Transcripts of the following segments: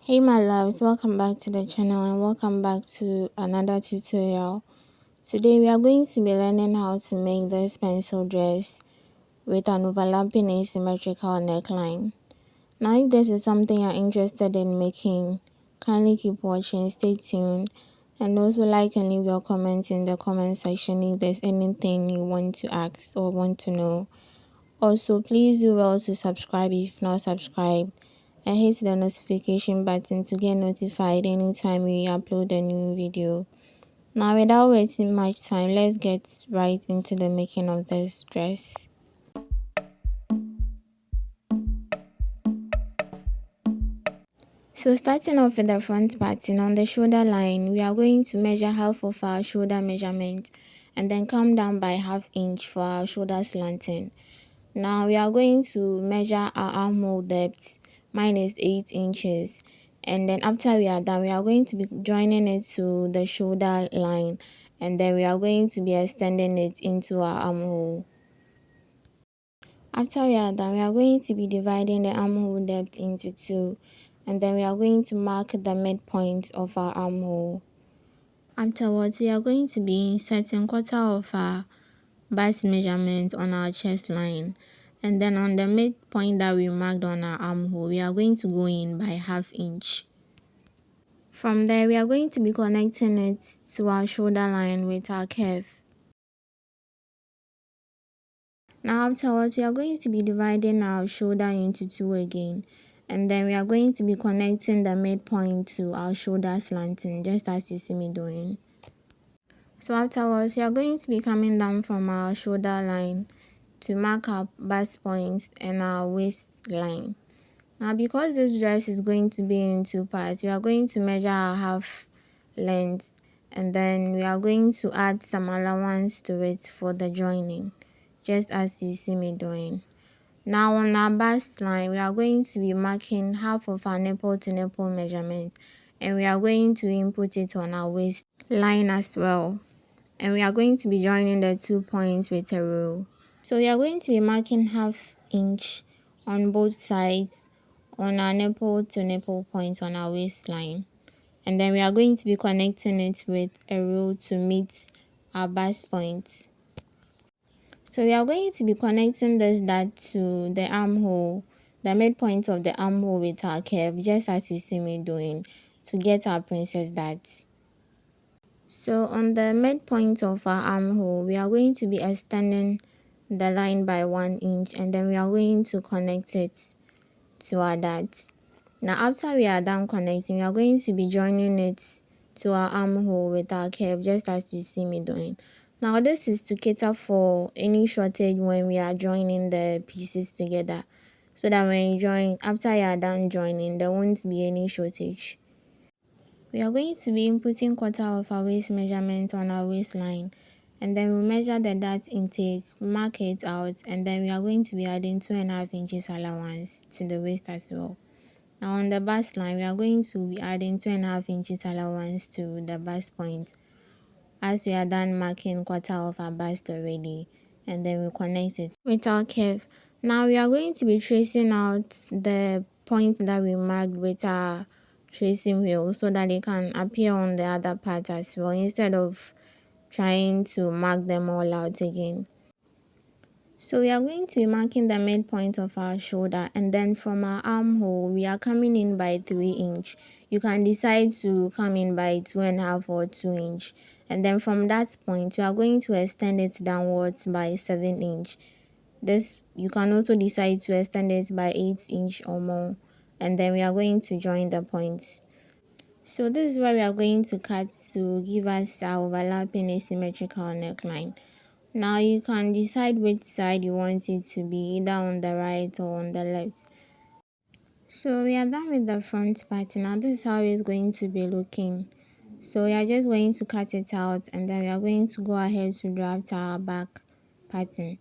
Hey my loves, welcome back to the channel and welcome back to another tutorial. Today we are going to be learning how to make this pencil dress with an overlapping asymmetrical neckline. Now if this is something you're interested in making, kindly keep watching, stay tuned, and also like and leave your comments in the comment section if there's anything you want to ask or want to know. Also, please do well to subscribe if not subscribed and hit the notification button to get notified anytime we upload a new video. Now without wasting much time, let's get right into the making of this dress. So starting off with the front parting, on the shoulder line, we are going to measure half of our shoulder measurement and then come down by ½ inch for our shoulder slanting. Now we are going to measure our armhole depth. Mine is 8 inches. And then after we are done, we are going to be joining it to the shoulder line. And then we are going to be extending it into our armhole. After we are done, we are going to be dividing the armhole depth into 2. And then we are going to mark the midpoint of our armhole. Afterwards, we are going to be inserting 1/4 of our bust measurement on our chest line, and then on the midpoint that we marked on our armhole, we are going to go in by ½ inch. From there, we are going to be connecting it to our shoulder line with our curve. Now afterwards, we are going to be dividing our shoulder into 2 again, and then we are going to be connecting the midpoint to our shoulder slanting, just as you see me doing. So afterwards, we are going to be coming down from our shoulder line to mark our bust points and our waistline. Now because this dress is going to be in 2 parts, we are going to measure our half length and then we are going to add some allowance to it for the joining, just as you see me doing. Now on our bust line, we are going to be marking half of our nipple to nipple measurement and we are going to input it on our waistline as well. And we are going to be joining the 2 points with a rule. So we are going to be marking ½ inch on both sides on our nipple to nipple points on our waistline. And then we are going to be connecting it with a rule to meet our bust point. So we are going to be connecting this dart to the armhole, the midpoint of the armhole with our curve, just as you see me doing, to get our princess darts. So on the midpoint of our armhole, we are going to be extending the line by 1 inch and then we are going to connect it to our dart. Now after we are done connecting, we are going to be joining it to our armhole with our curve, just as you see me doing. Now this is to cater for any shortage when we are joining the pieces together, so that when you join, after you are done joining, there won't be any shortage. We are going to be inputting 1/4 of our waist measurement on our waistline, and then we measure the dart intake, mark it out, and then we are going to be adding 2½ inches allowance to the waist as well. Now on the bust line, we are going to be adding 2½ inches allowance to the bust point, as we are done marking 1/4 of our bust already, and then we connect it with our curve. Now we are going to be tracing out the point that we marked with our tracing wheel so that they can appear on the other part as well, instead of trying to mark them all out again. So we are going to be marking the midpoint of our shoulder, and then from our armhole we are coming in by 3 inch. You can decide to come in by 2½ or 2 inch, and then from that point we are going to extend it downwards by 7 inch. This you can also decide to extend it by 8 inch or more, and then we are going to join the points. So this is where we are going to cut to give us our overlapping asymmetrical neckline. Now you can decide which side you want it to be, either on the right or on the left. So we are done with the front part. Now this is how it's going to be looking. So we are just going to cut it out, and then we are going to go ahead to draft our back pattern.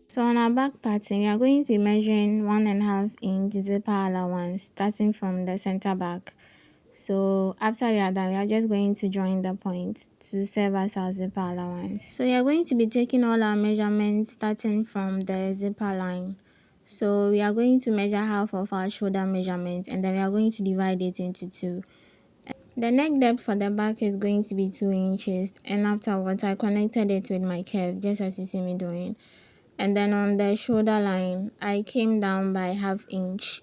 So on our back pattern, we are going to be measuring 1.5 inch zipper allowance starting from the center back. So after we are done, we are just going to join the points to serve as our zipper allowance. So we are going to be taking all our measurements starting from the zipper line. So we are going to measure half of our shoulder measurement, and then we are going to divide it into two. The neck depth for the back is going to be 2 inches, and afterwards I connected it with my curve just as you see me doing. And then on the shoulder line, I came down by ½ inch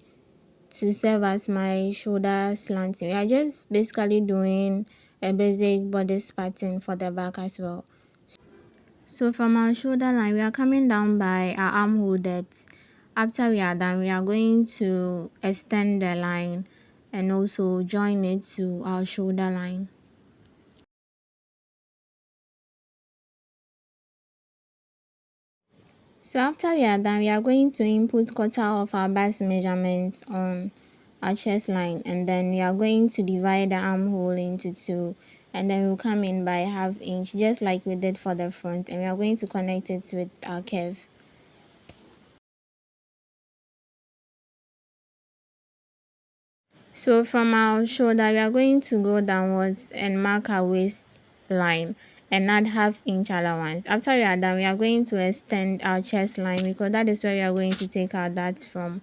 to serve as my shoulder slanting. We are just basically doing a basic bodice pattern for the back as well. So from our shoulder line, we are coming down by our armhole depth. After we are done, we are going to extend the line and also join it to our shoulder line. So after we are done, we are going to input quarter of our bust measurements on our chest line, and then we are going to divide the armhole into two, and then we'll come in by ½ inch just like we did for the front, and we are going to connect it with our curve. So from our shoulder, we are going to go downwards and mark our waist line and add ½ inch allowance. After we are done, we are going to extend our chest line because that is where we are going to take our darts from.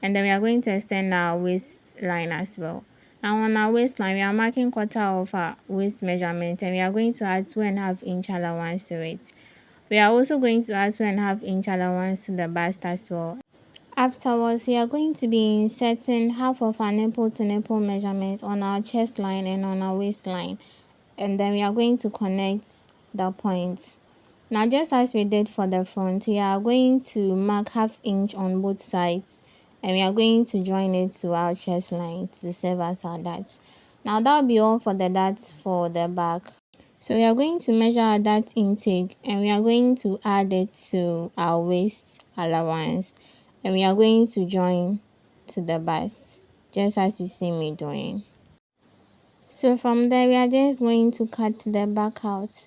And then we are going to extend our waistline as well. Now on our waistline, we are marking quarter of our waist measurement, and we are going to add 2.5 inch allowance to it. We are also going to add 2.5 inch allowance to the bust as well. Afterwards, we are going to be inserting half of our nipple to nipple measurements on our chest line and on our waistline, and then we are going to connect the points. Now just as we did for the front, we are going to mark ½ inch on both sides, and we are going to join it to our chest line to serve as our darts. Now that will be all for the darts for the back. So we are going to measure our dart intake, and we are going to add it to our waist allowance, and we are going to join to the bust just as you see me doing. So from there, we are just going to cut the back out.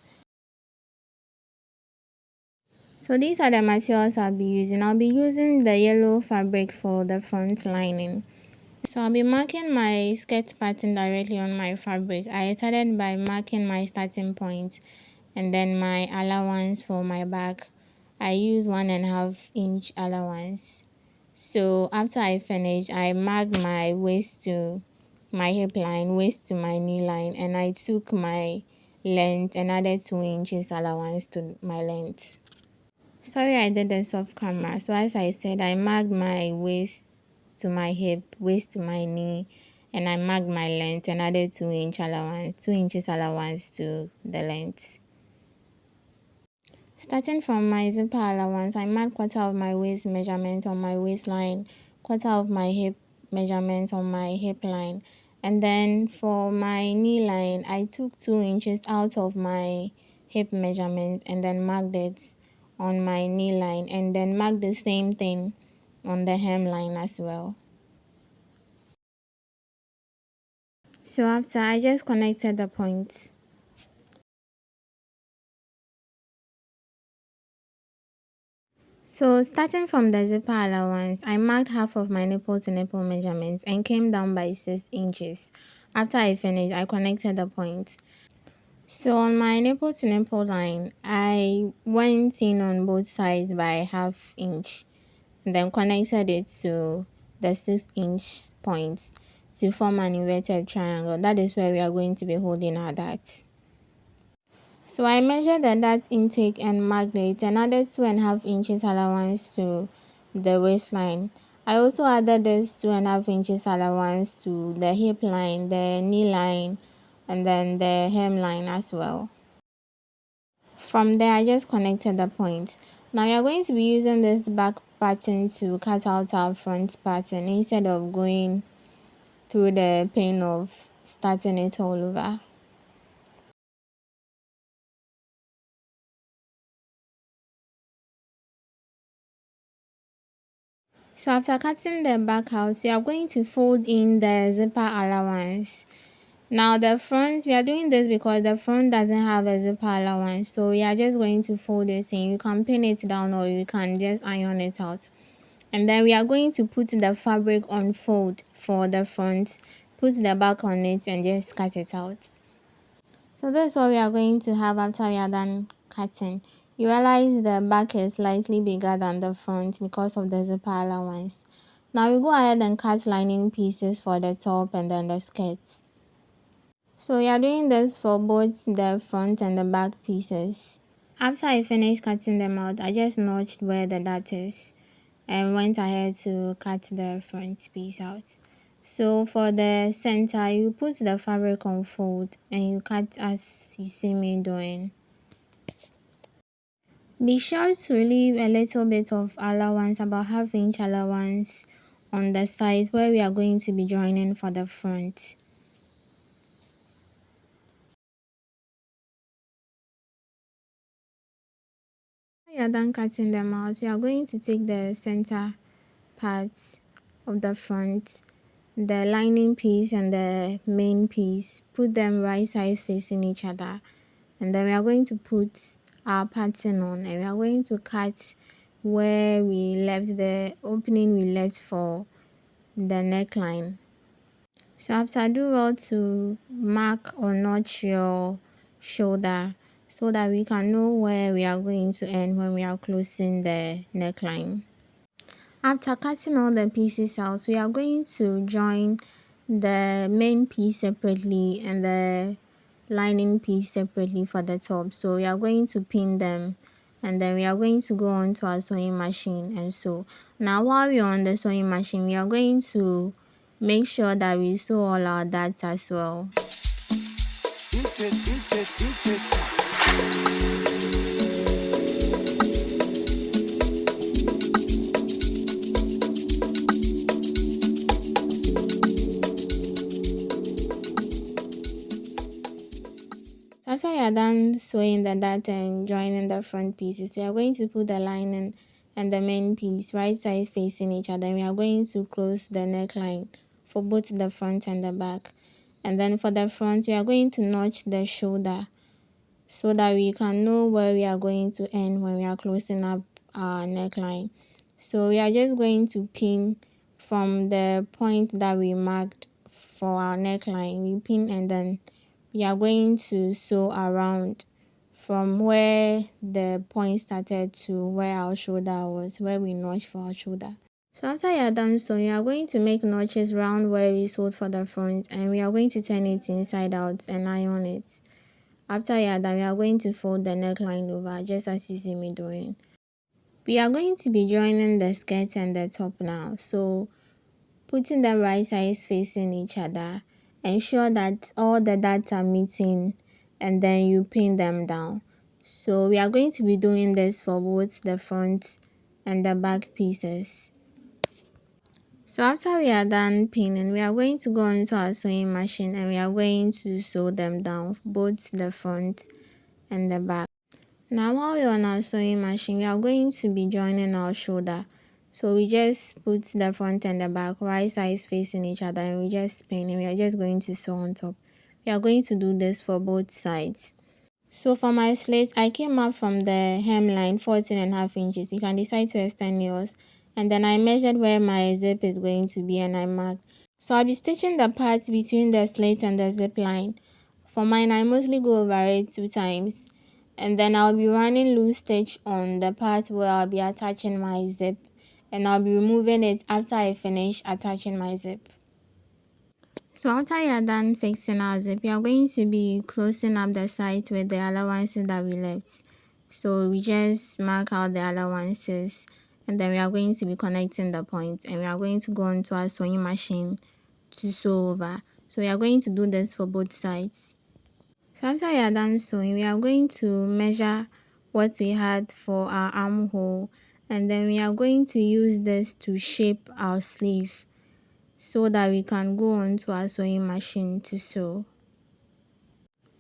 So these are the materials I'll be using. I'll be using the yellow fabric for the front lining. So I'll be marking my skirt pattern directly on my fabric. I started by marking my starting point and then my allowance for my back. I use 1.5 inch allowance. So after I finished, I marked my waist to my hip line, waist to my knee line, and I took my length and added 2 inches allowance to my length. Sorry, I did this off camera. So as I said, I marked my waist to my hip, waist to my knee, and I marked my length and added 2 inches allowance to the length. Starting from my zipper allowance, I marked quarter of my waist measurement on my waistline, quarter of my hip measurement on my hip line, and then for my knee line, I took 2 inches out of my hip measurement and then marked it on my knee line, and then marked the same thing on the hemline as well. So after, I just connected the points. So starting from the zipper allowance, I marked half of my nipple to nipple measurements and came down by 6 inches. After I finished, I connected the points. So on my nipple to nipple line, I went in on both sides by ½ inch and then connected it to the 6 inch points to form an inverted triangle. That is where we are going to be holding our darts. So I measured the dart intake and marked it and added 2.5 inches allowance to the waistline. I also added this 2.5 inches allowance to the hip line, the knee line, and then the hemline as well. From there, I just connected the points. Now we are going to be using this back pattern to cut out our front pattern instead of going through the pain of starting it all over. So after cutting the back out, we are going to fold in the zipper allowance, Now the front, we are doing this because the front doesn't have a zipper allowance, so we are just going to fold this in. You can pin it down or you can just iron it out. And then we are going to put the fabric on fold for the front, put the back on it and just cut it out. So this is what we are going to have after we are done cutting. You realize the back is slightly bigger than the front because of the zipper allowance. Now we go ahead and cut lining pieces for the top and then the skirt. So we are doing this for both the front and the back pieces. After I finished cutting them out, I just notched where the dart is and went ahead to cut the front piece out. So for the center, you put the fabric on fold and you cut as you see me doing. Be sure to leave a little bit of allowance, about ½ inch allowance on the side where we are going to be joining for the front. When you are done cutting them out, we are going to take the center parts of the front, the lining piece and the main piece, put them right sides facing each other, and then we are going to put our pattern on and we are going to cut where we left the opening we left for the neckline. So after, do well to mark or notch your shoulder so that we can know where we are going to end when we are closing the neckline. After cutting all the pieces out, we are going to join the main piece separately and the lining piece separately for the top. So we are going to pin them and then we are going to go on to our sewing machine and sew. Now while we are on the sewing machine, we are going to make sure that we sew all our darts as well. So after you are done sewing the dart and joining the front pieces, we are going to put the lining and the main piece right sides facing each other. We are going to close the neckline for both the front and the back. And then for the front, we are going to notch the shoulder so that we can know where we are going to end when we are closing up our neckline. So we are just going to pin from the point that we marked for our neckline. We pin and then we are going to sew around from where the point started to where our shoulder was, where we notched for our shoulder. So after you are done sewing, you are going to make notches round where we sewed for the front and we are going to turn it inside out and iron it. After you are done, we are going to fold the neckline over just as you see me doing. We are going to be joining the skirt and the top now. So putting them right sides facing each other, ensure that all the darts are meeting and then you pin them down. So we are going to be doing this for both the front and the back pieces. So after we are done pinning, we are going to go into our sewing machine and we are going to sew them down, both the front and the back. Now while we are on our sewing machine, we are going to be joining our shoulder. So we just put the front and the back right sides facing each other and we just pin and we are just going to sew on top. We are going to do this for both sides. So for my slit, I came up from the hemline 14.5 inches. You can decide to extend yours. And then I measured where my zip is going to be and I marked. So I'll be stitching the part between the slit and the zip line. For mine, I mostly go over it 2 times. And then I'll be running loose stitch on the part where I'll be attaching my zip. And I'll be removing it after I finish attaching my zip. So after you are done fixing our zip, we are going to be closing up the side with the allowances that we left. So we just mark out the allowances and then we are going to be connecting the point and we are going to go into our sewing machine to sew over. So we are going to do this for both sides. So after you are done sewing, we are going to measure what we had for our armhole and then we are going to use this to shape our sleeve so that we can go on to our sewing machine to sew.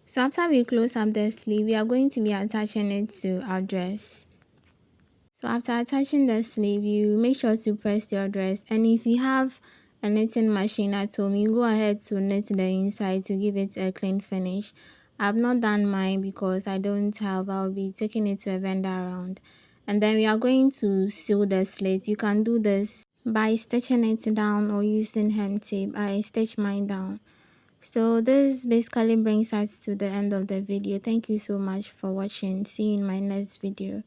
So after we close up the sleeve, we are going to be attaching it to our dress. So after attaching the sleeve, you make sure to press your dress, and if you have a knitting machine at home, you go ahead to knit the inside to give it a clean finish. I've not done mine because I don't have. I'll be taking it to a vendor around. And then we are going to sew the slit. You can do this by stitching it down or using hem tape. I stitch mine down. So this basically brings us to the end of the video. Thank you so much for watching. See you in my next video.